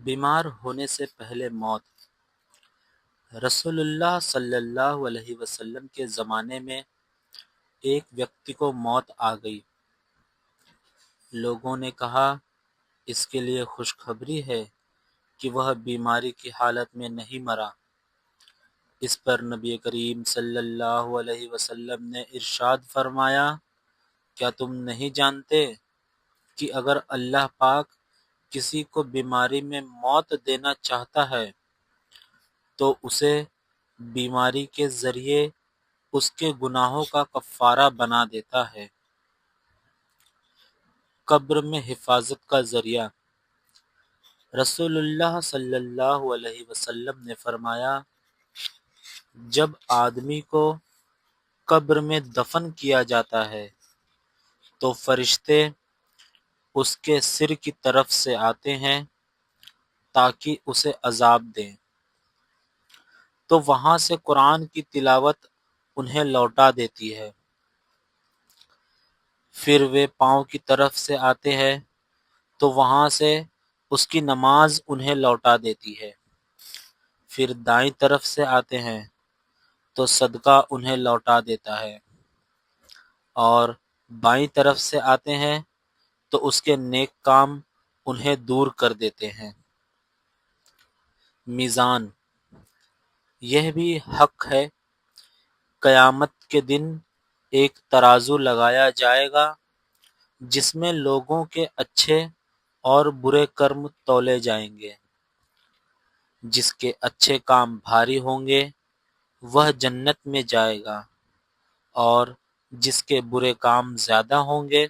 بیمار ہونے سے پہلے موت۔ رسول اللہ صلی اللہ علیہ وسلم کے زمانے میں ایک ویکتی کو موت آ گئی۔ لوگوں نے کہا اس کے لیے خوشخبری ہے کہ وہ بیماری کی حالت میں نہیں مرا۔ اس پر نبی کریم صلی اللہ علیہ وسلم نے ارشاد فرمایا، کیا تم نہیں جانتے کہ اگر اللہ پاک کسی کو بیماری میں موت دینا چاہتا ہے تو اسے بیماری کے ذریعے اس کے گناہوں کا کفارہ بنا دیتا ہے۔ قبر میں حفاظت کا ذریعہ۔ رسول اللہ صلی اللہ علیہ وسلم نے فرمایا، جب آدمی کو قبر میں دفن کیا جاتا ہے تو فرشتے اس کے سر کی طرف سے آتے ہیں تاکہ اسے عذاب دیں، تو وہاں سے قرآن کی تلاوت انہیں لوٹا دیتی ہے۔ پھر وہ پاؤں کی طرف سے آتے ہیں تو وہاں سے اس کی نماز انہیں لوٹا دیتی ہے۔ پھر دائیں طرف سے آتے ہیں تو صدقہ انہیں لوٹا دیتا ہے، اور بائیں طرف سے آتے ہیں تو اس کے نیک کام انہیں دور کر دیتے ہیں۔ میزان۔ یہ بھی حق ہے، قیامت کے دن ایک ترازو لگایا جائے گا جس میں لوگوں کے اچھے اور برے کرم تولے جائیں گے۔ جس کے اچھے کام بھاری ہوں گے وہ جنت میں جائے گا، اور جس کے برے کام زیادہ ہوں گے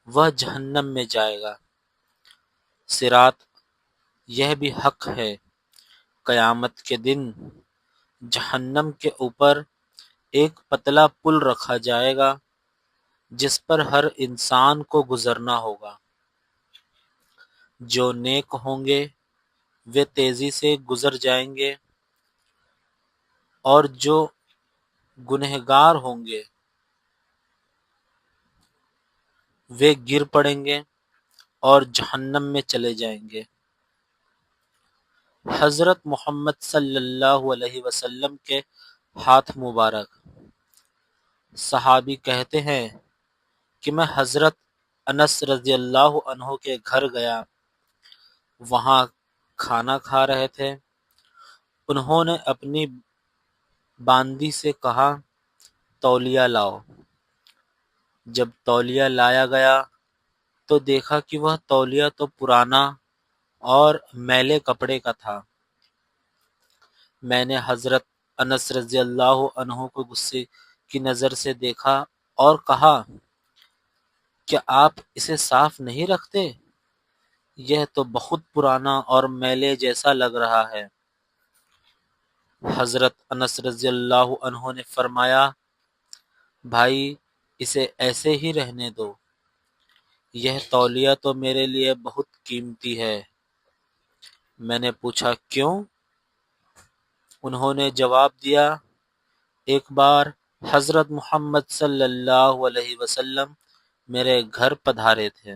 وہ جہنم میں جائے گا۔ صراط۔ یہ بھی حق ہے، قیامت کے دن جہنم کے اوپر ایک پتلا پل رکھا جائے گا جس پر ہر انسان کو گزرنا ہوگا۔ جو نیک ہوں گے وہ تیزی سے گزر جائیں گے، اور جو گنہگار ہوں گے وہ گر پڑیں گے اور جہنم میں چلے جائیں گے۔ حضرت محمد صلی اللہ علیہ وسلم کے ہاتھ مبارک۔ صحابی کہتے ہیں کہ میں حضرت انس رضی اللہ عنہ کے گھر گیا، وہاں کھانا کھا رہے تھے۔ انہوں نے اپنی باندی سے کہا، تولیہ لاؤ۔ جب تولیہ لایا گیا تو دیکھا کہ وہ تولیہ تو پرانا اور میلے کپڑے کا تھا۔ میں نے حضرت انس رضی اللہ عنہ کو غصے کی نظر سے دیکھا اور کہا، کیا آپ اسے صاف نہیں رکھتے؟ یہ تو بہت پرانا اور میلے جیسا لگ رہا ہے۔ حضرت انس رضی اللہ عنہ نے فرمایا، بھائی اسے ایسے ہی رہنے دو، یہ تولیہ تو میرے لیے بہت قیمتی ہے۔ میں نے پوچھا کیوں؟ انہوں نے جواب دیا، ایک بار حضرت محمد صلی اللہ علیہ وسلم میرے گھر پدھارے تھے۔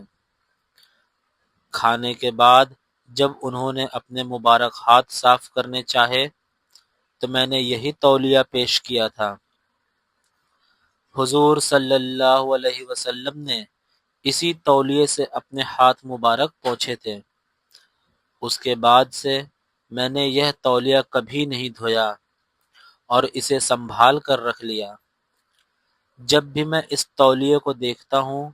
کھانے کے بعد جب انہوں نے اپنے مبارک ہاتھ صاف کرنے چاہے تو میں نے یہی تولیہ پیش کیا تھا۔ حضور صلی اللہ علیہ وسلم نے اسی تولیے سے اپنے ہاتھ مبارک پوچھے تھے۔ اس کے بعد سے میں نے یہ تولیہ کبھی نہیں دھویا اور اسے سنبھال کر رکھ لیا۔ جب بھی میں اس تولیے کو دیکھتا ہوں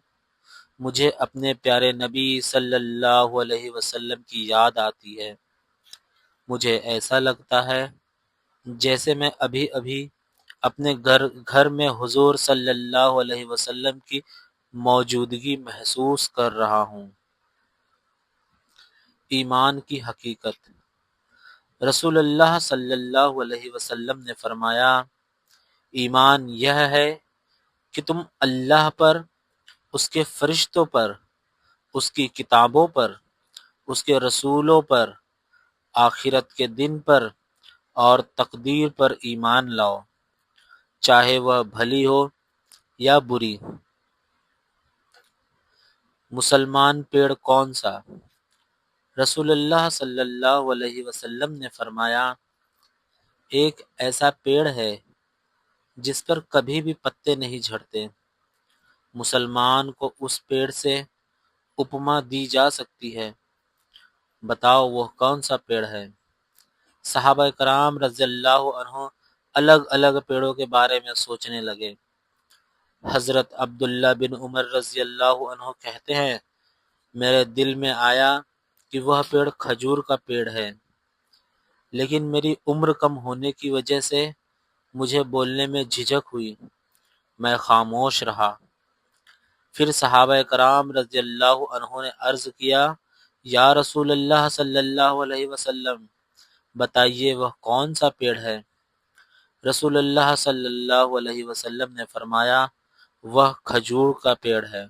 مجھے اپنے پیارے نبی صلی اللہ علیہ وسلم کی یاد آتی ہے۔ مجھے ایسا لگتا ہے جیسے میں ابھی ابھی اپنے گھر میں حضور صلی اللہ علیہ وسلم کی موجودگی محسوس کر رہا ہوں۔ ایمان کی حقیقت۔ رسول اللہ صلی اللہ علیہ وسلم نے فرمایا، ایمان یہ ہے کہ تم اللہ پر، اس کے فرشتوں پر، اس کی کتابوں پر، اس کے رسولوں پر، آخرت کے دن پر اور تقدیر پر ایمان لاؤ، چاہے وہ بھلی ہو یا بری۔ مسلمان پیڑ کون سا؟ رسول اللہ صلی اللہ علیہ وسلم نے فرمایا، ایک ایسا پیڑ ہے جس پر کبھی بھی پتے نہیں جھڑتے، مسلمان کو اس پیڑ سے اپما دی جا سکتی ہے، بتاؤ وہ کون سا پیڑ ہے؟ صحابہ کرام رضی اللہ عنہ الگ الگ پیڑوں کے بارے میں سوچنے لگے۔ حضرت عبداللہ بن عمر رضی اللہ عنہ کہتے ہیں، میرے دل میں آیا کہ وہ پیڑ کھجور کا پیڑ ہے، لیکن میری عمر کم ہونے کی وجہ سے مجھے بولنے میں جھجک ہوئی، میں خاموش رہا۔ پھر صحابہ کرام رضی اللہ عنہ نے عرض کیا، یا رسول اللہ صلی اللہ علیہ وسلم، بتائیے وہ کون سا پیڑ ہے؟ رسول اللہ صلی اللہ علیہ وسلم نے فرمایا، وہ کھجور کا پیڑ ہے۔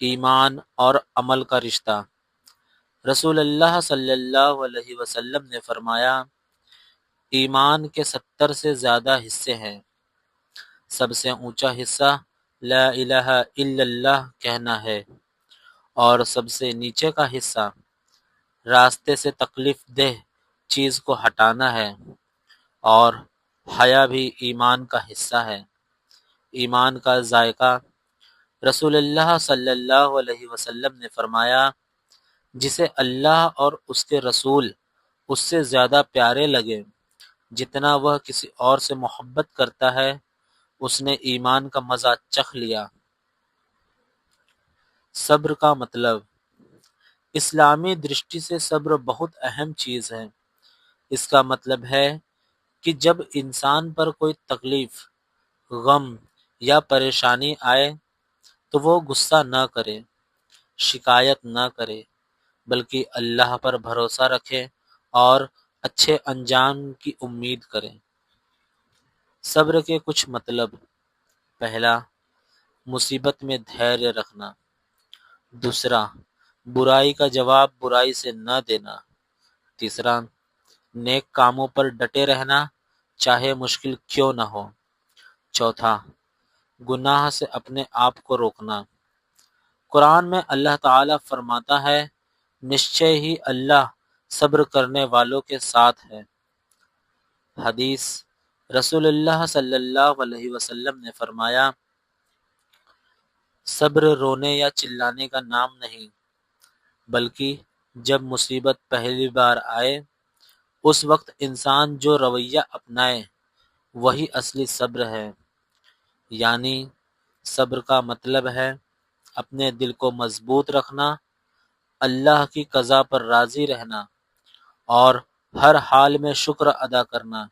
ایمان اور عمل کا رشتہ۔ رسول اللہ صلی اللہ علیہ وسلم نے فرمایا، ایمان کے 70 سے زیادہ حصے ہیں، سب سے اونچا حصہ لا الہ الا اللہ کہنا ہے، اور سب سے نیچے کا حصہ راستے سے تکلیف دہ چیز کو ہٹانا ہے، اور حیا بھی ایمان کا حصہ ہے۔ ایمان کا ذائقہ۔ رسول اللہ صلی اللہ علیہ وسلم نے فرمایا، جسے اللہ اور اس کے رسول اس سے زیادہ پیارے لگے جتنا وہ کسی اور سے محبت کرتا ہے، اس نے ایمان کا مزہ چکھ لیا۔ صبر کا مطلب۔ اسلامی درشٹی سے صبر بہت اہم چیز ہے۔ اس کا مطلب ہے کہ جب انسان پر کوئی تکلیف، غم یا پریشانی آئے تو وہ غصہ نہ کرے، شکایت نہ کرے، بلکہ اللہ پر بھروسہ رکھے اور اچھے انجام کی امید کرے۔ صبر کے کچھ مطلب۔ پہلا، مصیبت میں دھیریہ رکھنا۔ دوسرا، برائی کا جواب برائی سے نہ دینا۔ تیسرا، نیک کاموں پر ڈٹے رہنا چاہے مشکل کیوں نہ ہو۔ چوتھا، گناہ سے اپنے آپ کو روکنا۔ قرآن میں اللہ تعالیٰ فرماتا ہے، نشچے ہی اللہ صبر کرنے والوں کے ساتھ ہے۔ حدیث، رسول اللہ صلی اللہ علیہ وسلم نے فرمایا، صبر رونے یا چلانے کا نام نہیں، بلکہ جب مصیبت پہلی بار آئے اس وقت انسان جو رویہ اپنائے وہی اصلی صبر ہے۔ یعنی صبر کا مطلب ہے اپنے دل کو مضبوط رکھنا، اللہ کی قضا پر راضی رہنا اور ہر حال میں شکر ادا کرنا۔